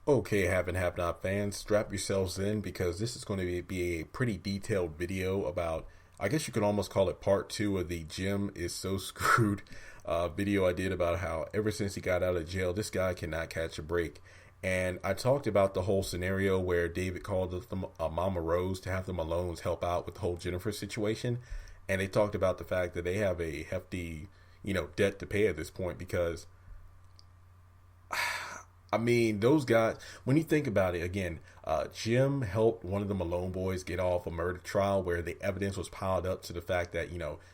Okay, have not fans, strap yourselves in because this is going to be a pretty detailed video about, I guess you could almost call it part two of the Jim is so screwed video I did about how ever since he got out of jail, this guy cannot catch a break. And I talked about the whole scenario where David called Mama Rose to have the Malones help out with the whole Jennifer situation. And they talked about the fact that they have a hefty, debt to pay at this point because I mean, those guys, when you think about it, again, Jim helped one of the Malone boys get off a murder trial where the evidence was piled up to the fact that,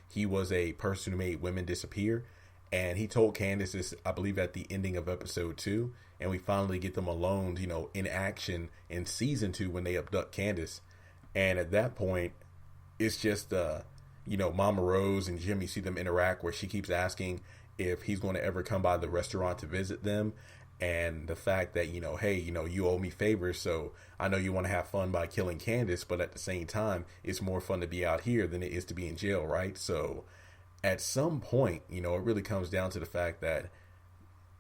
he was a person who made women disappear. And he told Candace this, I believe, at the ending of episode 2. And we finally get the Malones, in action in season 2 when they abduct Candace. And at that point, it's just, Mama Rose and Jim, you see them interact where she keeps asking if he's going to ever come by the restaurant to visit them. And the fact that, hey, you owe me favors, so I know you want to have fun by killing Candace, but at the same time, it's more fun to be out here than it is to be in jail, right? So at some point, it really comes down to the fact that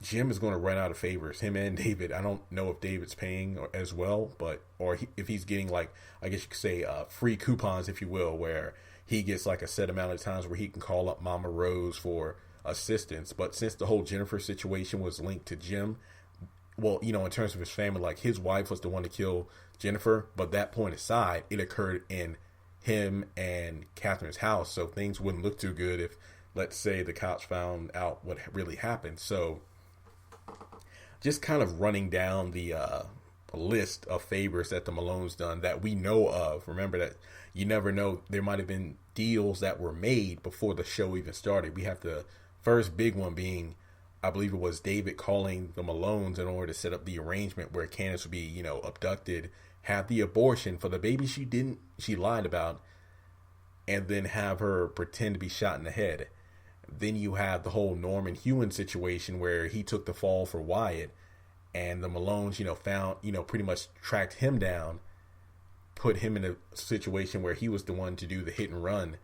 Jim is going to run out of favors. Him and David. I don't know if David's paying as well, if he's getting, like, I guess you could say free coupons, if you will, where he gets like a set amount of times where he can call up Mama Rose for assistance. But since the whole Jennifer situation was linked to Jim, well, in terms of his family, like his wife was the one to kill Jennifer, but that point aside, it occurred in him and Catherine's house, so things wouldn't look too good if, let's say, the cops found out what really happened. So just kind of running down the list of favors that the Malones done that we know of. Remember that you never know, there might have been deals that were made before the show even started. We have the first big one being, I believe it was David calling the Malones in order to set up the arrangement where Candace would be, abducted, have the abortion for the baby she lied about, and then have her pretend to be shot in the head. Then you have the whole Norman Hewen situation where he took the fall for Wyatt, and the Malones, found, pretty much tracked him down, put him in a situation where he was the one to do the hit and run.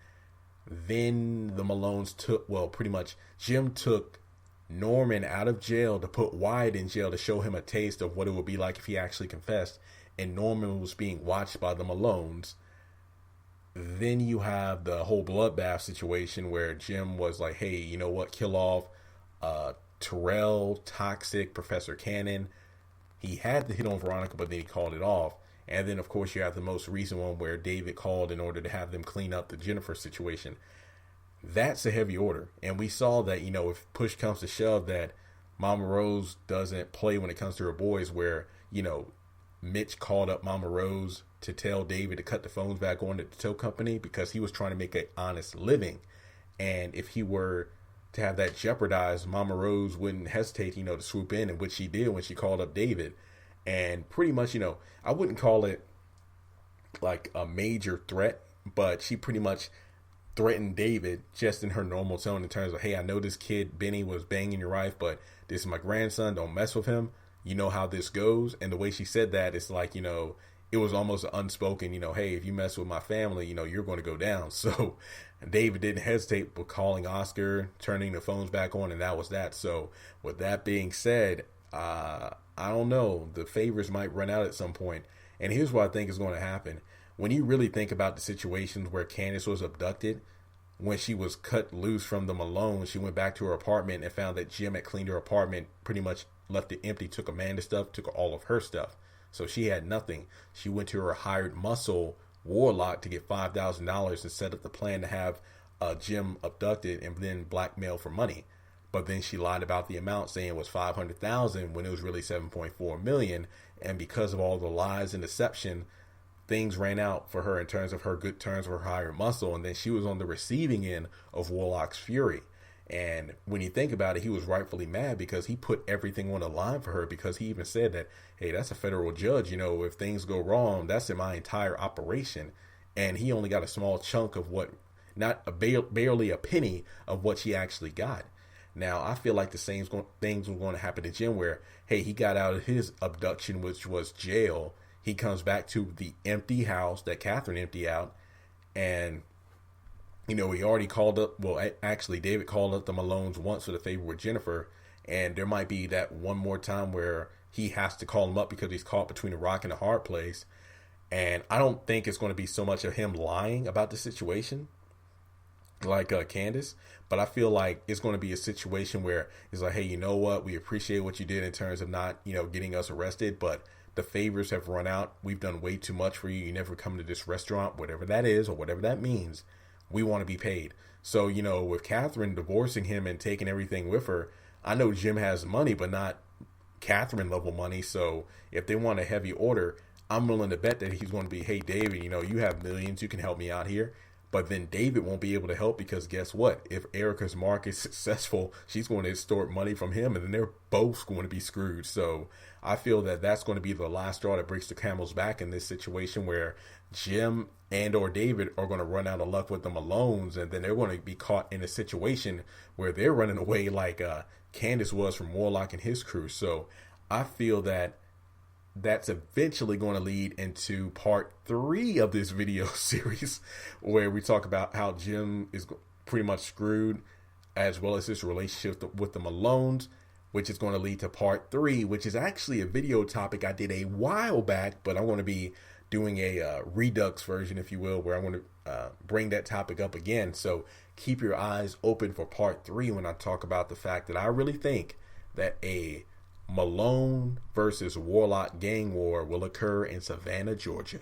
Then the Malones pretty much Jim took Norman out of jail to put Wyatt in jail to show him a taste of what it would be like if he actually confessed. And Norman was being watched by the Malones. Then you have the whole bloodbath situation where Jim was like, hey, you know what, kill off Terrell, Toxic, Professor Cannon. He had the hit on Veronica, but then he called it off. And then, of course, you have the most recent one where David called in order to have them clean up the Jennifer situation. That's a heavy order. And we saw that, if push comes to shove, that Mama Rose doesn't play when it comes to her boys, where, Mitch called up Mama Rose to tell David to cut the phones back on at the tow company because he was trying to make an honest living. And if he were to have that jeopardized, Mama Rose wouldn't hesitate, to swoop in, and which she did when she called up David. And pretty much, I wouldn't call it like a major threat, but she pretty much threatened David just in her normal tone in terms of, hey, I know this kid, Benny, was banging your wife, but this is my grandson. Don't mess with him. You know how this goes. And the way she said that, it's like, it was almost unspoken, hey, if you mess with my family, you're going to go down. So David didn't hesitate with calling Oscar, turning the phones back on, and that was that. So with that being said, I don't know. The favors might run out at some point. And here's what I think is going to happen. When you really think about the situations where Candace was abducted, when she was cut loose from the Malone, she went back to her apartment and found that Jim had cleaned her apartment, pretty much left it empty, took Amanda's stuff, took all of her stuff. So she had nothing. She went to her hired muscle, Warlock, to get $5,000 and set up the plan to have Jim abducted and then blackmailed for money. But then she lied about the amount, saying it was $500,000 when it was really $7.4 million. And because of all the lies and deception, things ran out for her in terms of her good terms with her hired muscle. And then she was on the receiving end of Warlock's fury. And when you think about it, he was rightfully mad because he put everything on the line for her, because he even said that, hey, that's a federal judge. If things go wrong, that's in my entire operation. And he only got a small chunk of what, barely a penny of what she actually got. Now, I feel like the same things were going to happen to Jim where, hey, he got out of his abduction, which was jail. He comes back to the empty house that Catherine emptied out. And, he already called up, actually, David called up the Malones once for the favor with Jennifer. And there might be that one more time where he has to call him up because he's caught between a rock and a hard place. And I don't think it's going to be so much of him lying about the situation like Candace, but I feel like it's going to be a situation where it's like, hey, you know what? We appreciate what you did in terms of not, getting us arrested, but the favors have run out. We've done way too much for you. You never come to this restaurant, whatever that is or whatever that means. We want to be paid. So, with Catherine divorcing him and taking everything with her, I know Jim has money, but not Catherine level money. So if they want a heavy order, I'm willing to bet that he's going to be, hey, David, you have millions. You can help me out here. But then David won't be able to help because guess what? If Erica's mark is successful, she's going to extort money from him, and then they're both going to be screwed. So I feel that that's going to be the last straw that breaks the camel's back in this situation where Jim and or David are going to run out of luck with the Malones, and then they're going to be caught in a situation where they're running away like Candace was from Warlock and his crew. So I feel that that's eventually going to lead into part 3 of this video series where we talk about how Jim is pretty much screwed, as well as his relationship with the Malones, which is going to lead to part 3, which is actually a video topic I did a while back, but I'm going to be doing a redux version, if you will, where I'm going to bring that topic up again. So keep your eyes open for part 3 when I talk about the fact that I really think that a Malone versus Warlock gang war will occur in Savannah, Georgia.